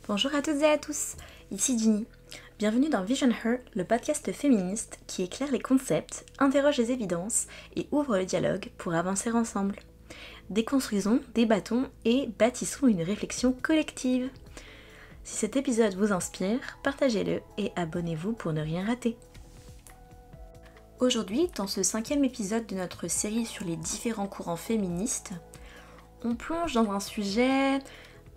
Bonjour à toutes et à tous, ici Ginny. Bienvenue dans Vision Her, le podcast féministe qui éclaire les concepts, interroge les évidences et ouvre le dialogue pour avancer ensemble. Déconstruisons, débattons et bâtissons une réflexion collective. Si cet épisode vous inspire, partagez-le et abonnez-vous pour ne rien rater. Aujourd'hui, dans ce 5e épisode de notre série sur les différents courants féministes, on plonge dans un sujet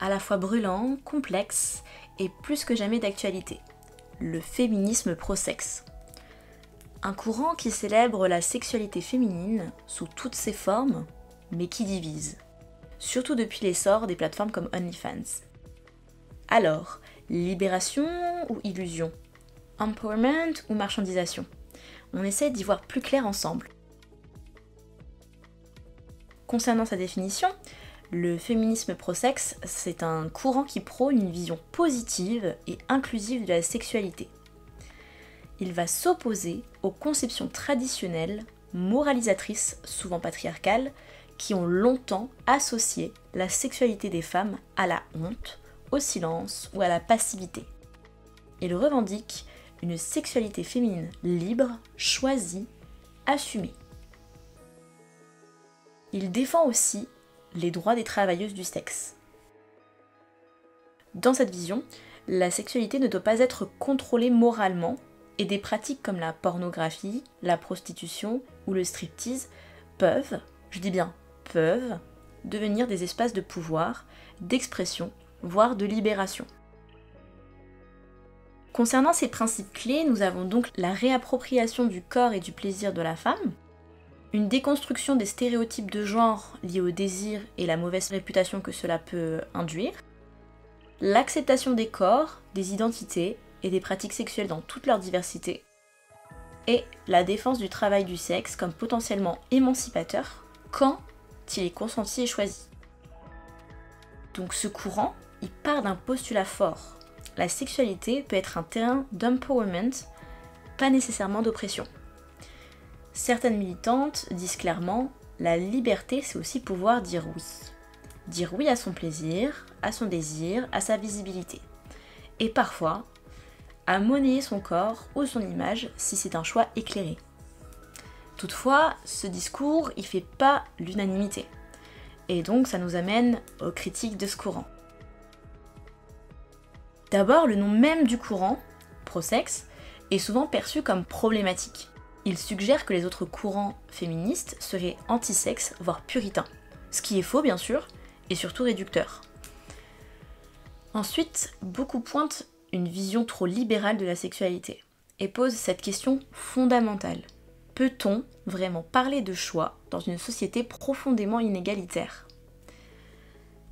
à la fois brûlant, complexe et plus que jamais d'actualité, le féminisme pro-sexe. Un courant qui célèbre la sexualité féminine sous toutes ses formes, mais qui divise, surtout depuis l'essor des plateformes comme OnlyFans. Alors, libération ou illusion? Empowerment ou marchandisation? On essaie d'y voir plus clair ensemble. Concernant sa définition, le féminisme pro-sexe, c'est un courant qui prône une vision positive et inclusive de la sexualité. Il va s'opposer aux conceptions traditionnelles, moralisatrices, souvent patriarcales, qui ont longtemps associé la sexualité des femmes à la honte, au silence ou à la passivité. Il revendique une sexualité féminine libre, choisie, assumée. Il défend aussi les droits des travailleuses du sexe. Dans cette vision, la sexualité ne doit pas être contrôlée moralement et des pratiques comme la pornographie, la prostitution ou le striptease peuvent, je dis bien peuvent, devenir des espaces de pouvoir, d'expression, voire de libération. Concernant ces principes clés, nous avons donc la réappropriation du corps et du plaisir de la femme, une déconstruction des stéréotypes de genre liés au désir et la mauvaise réputation que cela peut induire, l'acceptation des corps, des identités et des pratiques sexuelles dans toute leur diversité, et la défense du travail du sexe comme potentiellement émancipateur quand il est consenti et choisi. Donc ce courant, il part d'un postulat fort. La sexualité peut être un terrain d'empowerment, pas nécessairement d'oppression. Certaines militantes disent clairement, la liberté c'est aussi pouvoir dire oui. Dire oui à son plaisir, à son désir, à sa visibilité. Et parfois, à monnayer son corps ou son image si c'est un choix éclairé. Toutefois, ce discours, il fait pas l'unanimité. Et donc ça nous amène aux critiques de ce courant. D'abord, le nom même du courant, pro-sexe, est souvent perçu comme problématique. Il suggère que les autres courants féministes seraient anti-sexe, voire puritains. Ce qui est faux bien sûr, et surtout réducteur. Ensuite, beaucoup pointent une vision trop libérale de la sexualité, et posent cette question fondamentale. Peut-on vraiment parler de choix dans une société profondément inégalitaire?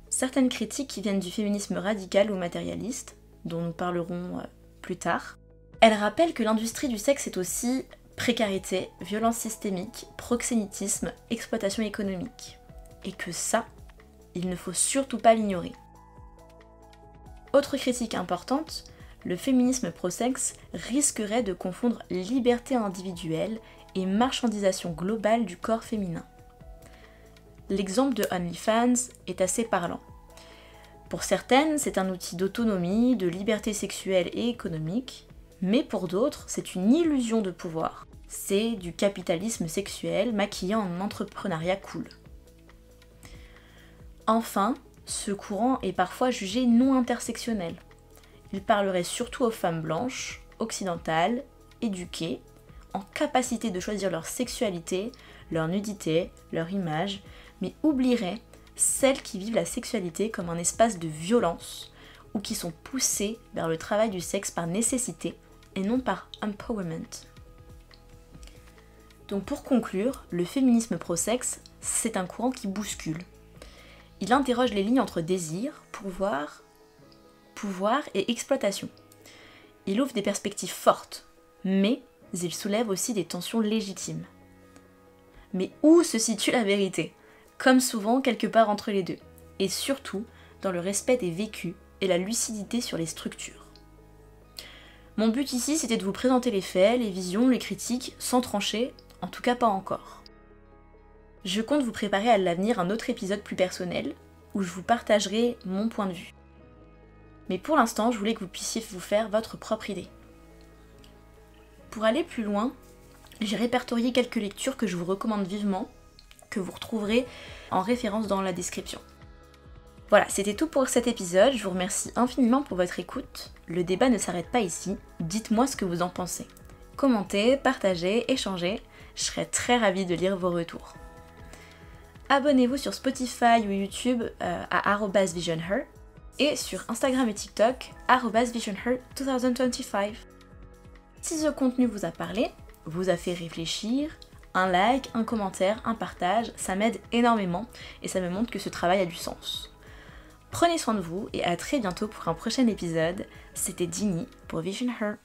Certaines critiques qui viennent du féminisme radical ou matérialiste, dont nous parlerons plus tard, elles rappellent que l'industrie du sexe est aussi précarité, violence systémique, proxénétisme, exploitation économique. Et que ça, il ne faut surtout pas l'ignorer. Autre critique importante, le féminisme pro-sexe risquerait de confondre liberté individuelle et marchandisation globale du corps féminin. L'exemple de OnlyFans est assez parlant. Pour certaines, c'est un outil d'autonomie, de liberté sexuelle et économique, mais pour d'autres, c'est une illusion de pouvoir. C'est du capitalisme sexuel maquillé en entrepreneuriat cool. Enfin, ce courant est parfois jugé non intersectionnel. Il parlerait surtout aux femmes blanches, occidentales, éduquées, en capacité de choisir leur sexualité, leur nudité, leur image, mais oublierait celles qui vivent la sexualité comme un espace de violence ou qui sont poussées vers le travail du sexe par nécessité et non par empowerment. Donc pour conclure, le féminisme pro-sexe, c'est un courant qui bouscule. Il interroge les lignes entre désir, pouvoir et exploitation. Il ouvre des perspectives fortes, mais il soulève aussi des tensions légitimes. Mais où se situe la vérité? Comme souvent, quelque part entre les deux. Et surtout, dans le respect des vécus et la lucidité sur les structures. Mon but ici, c'était de vous présenter les faits, les visions, les critiques, sans trancher, en tout cas pas encore. Je compte vous préparer à l'avenir un autre épisode plus personnel, où je vous partagerai mon point de vue. Mais pour l'instant, je voulais que vous puissiez vous faire votre propre idée. Pour aller plus loin, j'ai répertorié quelques lectures que je vous recommande vivement, que vous retrouverez en référence dans la description. Voilà, c'était tout pour cet épisode, je vous remercie infiniment pour votre écoute. Le débat ne s'arrête pas ici, dites-moi ce que vous en pensez. Commentez, partagez, échangez, je serai très ravie de lire vos retours. Abonnez-vous sur Spotify ou YouTube à @visionher et sur Instagram et TikTok @visionher2025. Si ce contenu vous a parlé, vous a fait réfléchir, un like, un commentaire, un partage, ça m'aide énormément et ça me montre que ce travail a du sens. Prenez soin de vous et à très bientôt pour un prochain épisode. C'était Ginny pour Vision Her.